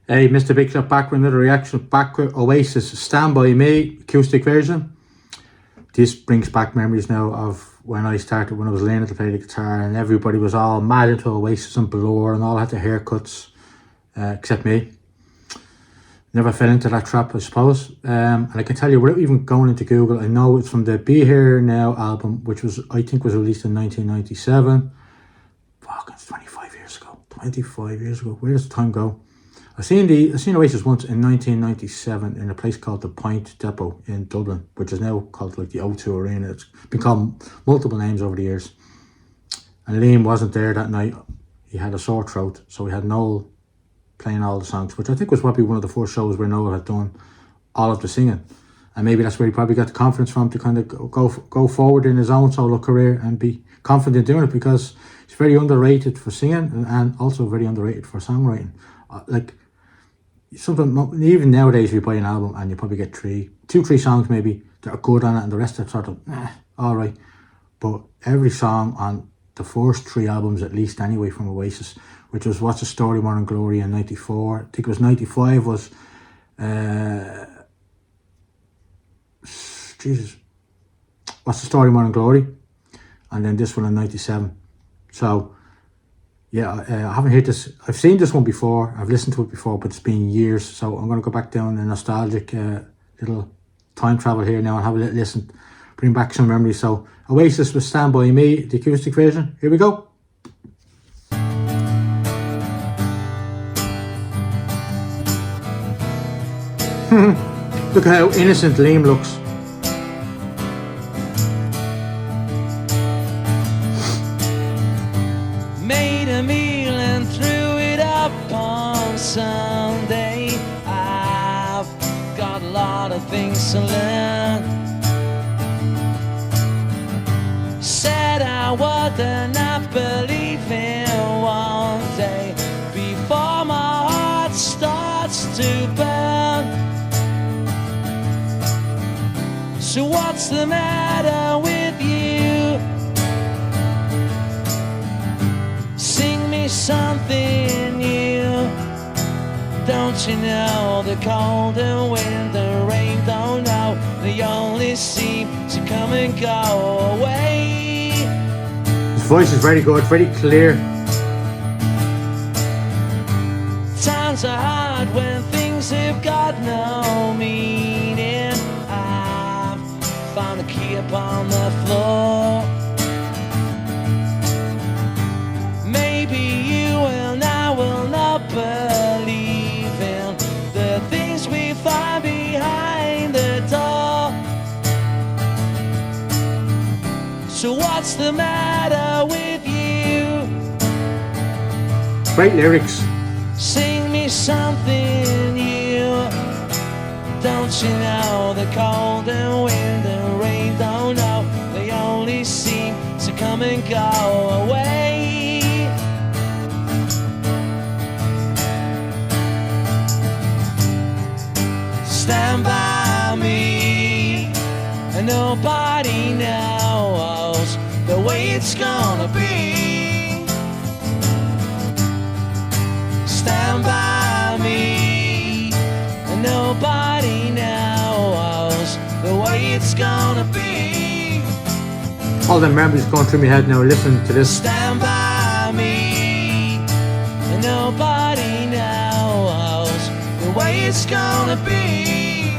Hey, Mr. Big Shot back with another reaction, back with Oasis Stand By Me acoustic version. This brings back memories now of when I started, when I was learning to play the guitar, and everybody was all mad into Oasis and Blur and all had the haircuts, except me. Never fell into that trap, I suppose. And I can tell you, without even going into Google, I know it's from the Be Here Now album, which was, I think, was released in 1997. Fuck, it's 25 years ago. 25 years ago. Where does the time go? I seen Oasis once in 1997 in a place called the Point Depot in Dublin, which is now called like the O2 Arena. It's been called multiple names over the years. And Liam wasn't there that night. He had a sore throat, so we had Noel playing all the songs, which I think was probably one of the first shows where Noel had done all of the singing. And maybe that's where he probably got the confidence from to kind of go forward in his own solo career and be confident doing it, because he's very underrated for singing and also very underrated for songwriting. Like, something, even nowadays, if you buy an album and you probably get two, three songs maybe that are good on it, and the rest are sort of all right. But every song on the first three albums, at least anyway, from Oasis, which was What's the Story, More and Glory in 94. I think it was 95 was Jesus, What's the Story, More and Glory, and then this one in 97. So yeah, I haven't heard this. I've seen this one before. I've listened to it before, but it's been years. So I'm going to go back down a nostalgic little time travel here now and have a little listen, bring back some memories. So Oasis with Stand By Me, the acoustic version. Here we go. Look how innocent Liam looks. Made a meal and threw it up on Sunday. I've got a lot of things to learn. Said I would not believe in one day before my heart starts to burn. So what's the matter with you? Sing me something new. Don't you know the cold and wind and rain don't know, they only seem to come and go away. His voice is very good, very clear. Times are hard when things have got no meaning. I've found a key upon the floor. Maybe you and I will not believe in the things we find behind the door. So what's the matter with you? Great lyrics. Sing me something new. Don't you know the cold and wind and rain don't know, they only seem to come and go away. Stand by me, and nobody knows the way it's gonna be. Stand by me, and nobody knows the way it's gonna be. All the memories going through my head now. Listen to this. Stand by me, and nobody knows the way it's gonna be.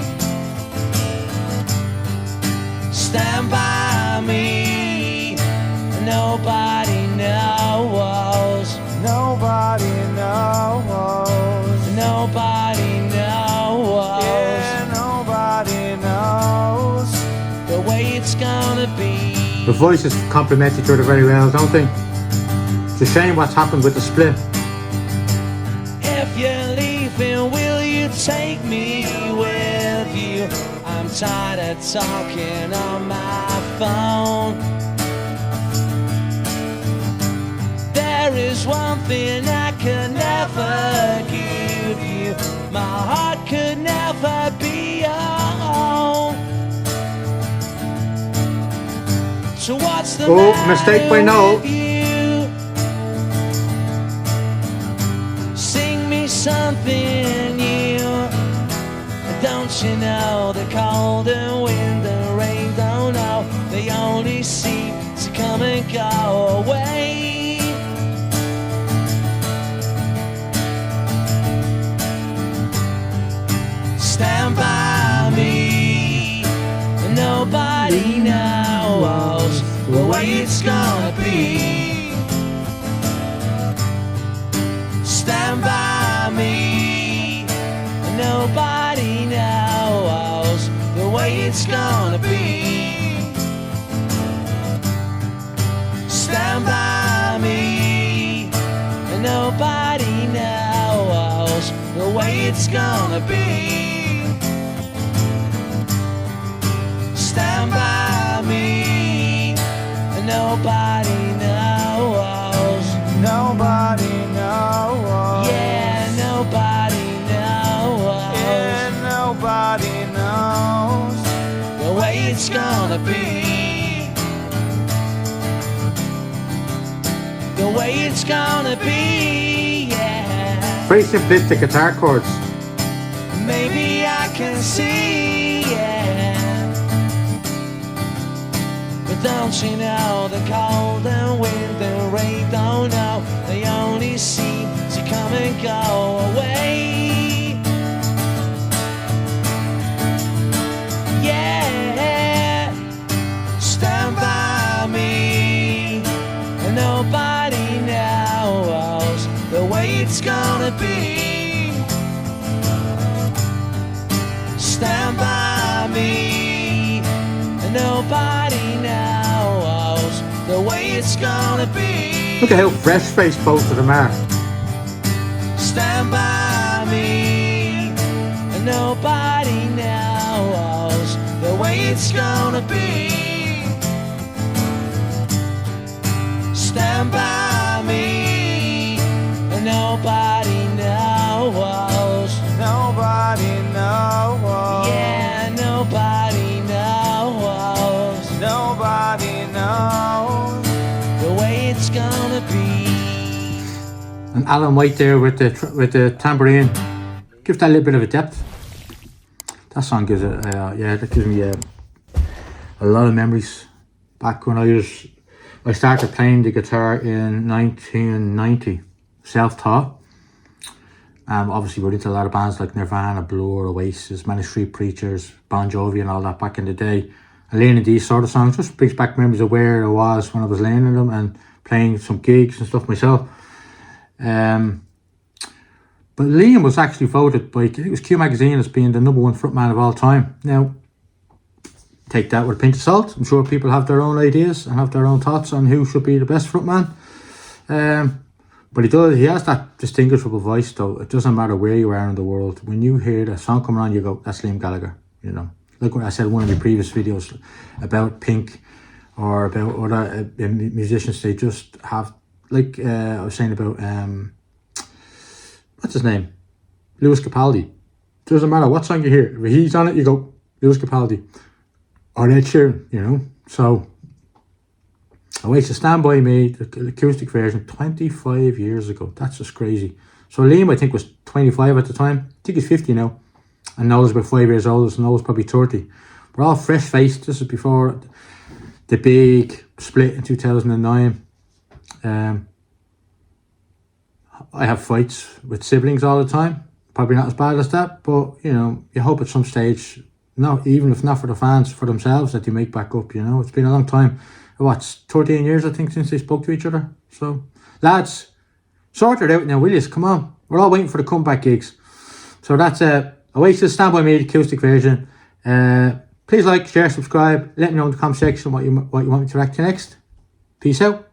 Stand by me, and nobody knows. Nobody knows. Nobody knows. Yeah, nobody knows the way it's gonna be. The voices complement each other very well, don't they? It's a shame what's happened with the split. If you're leaving, will you take me with you? I'm tired of talking on my phone. There is one thing I could never give you. My heart could never be your own. So what's the matter mistake by Noel. with you? Sing me something you know the cold and wind and rain don't know, they only seem to come and go away. Stand by me, nobody knows the way it's gonna be. Stand by me, nobody knows the way it's gonna be. Stand by me, nobody knows the way it's gonna be. Stand by me, nobody knows. Nobody knows. Yeah, nobody knows. Yeah, nobody knows The way it's gonna be. The way it's gonna be, yeah. Very simplistic guitar chords. Maybe I can see, yeah. But don't you know the cold and wind and rain don't know, they only seem to come and go away. Yeah, stand by me, and nobody knows the way it's gonna be. Stand by me, and nobody knows the way it's gonna be. Look at how fresh-faced both of them are. Stand by me, and nobody knows the way it's gonna be. Stand by me, and nobody knows. Nobody knows. Yeah, nobody knows Nobody knows. the way it's gonna be. And Alan White there with the tambourine gives that a little bit of a depth. That song gives it, that gives me a lot of memories back when I started playing the guitar in 1990, self-taught. Obviously we're into a lot of bands like Nirvana, Blur, Oasis, Manic Street Preachers, Bon Jovi and all that back in the day. And learning these sort of songs just brings back memories of where I was when I was learning them and playing some gigs and stuff myself. But Liam was actually voted by, I think it was Q Magazine, as being the #1 frontman of all time. Now, take that with a pinch of salt. I'm sure people have their own ideas and have their own thoughts on who should be the best frontman. But he has that distinguishable voice though. It doesn't matter where you are in the world. When you hear the song coming on, you go, that's Liam Gallagher, you know. Like what I said in one of my previous videos about Pink or about other musicians, they just have, like I was saying about, what's his name? Lewis Capaldi. Doesn't matter what song you hear. If he's on it, you go, Lewis Capaldi. Or Ed Sheeran, you know. So, Oasis Stand By Me, the acoustic version, 25 years ago. That's just crazy. So Liam, I think, was 25 at the time. I think he's 50 now. And Noel's about 5 years older, so Noel's probably 30. We're all fresh-faced. This is before the big split in 2009. I have fights with siblings all the time. Probably not as bad as that, but, you know, you hope at some stage, even if not for the fans, for themselves, that they make back up, you know. It's been a long time. What's 13 years, I think, since they spoke to each other. So, lads, sort it out now, will you? Come on. We're all waiting for the comeback gigs. So that's Oasis Stand By Me, the acoustic version. Please like, share, subscribe. Let me know in the comment section what you want me to react to next. Peace out.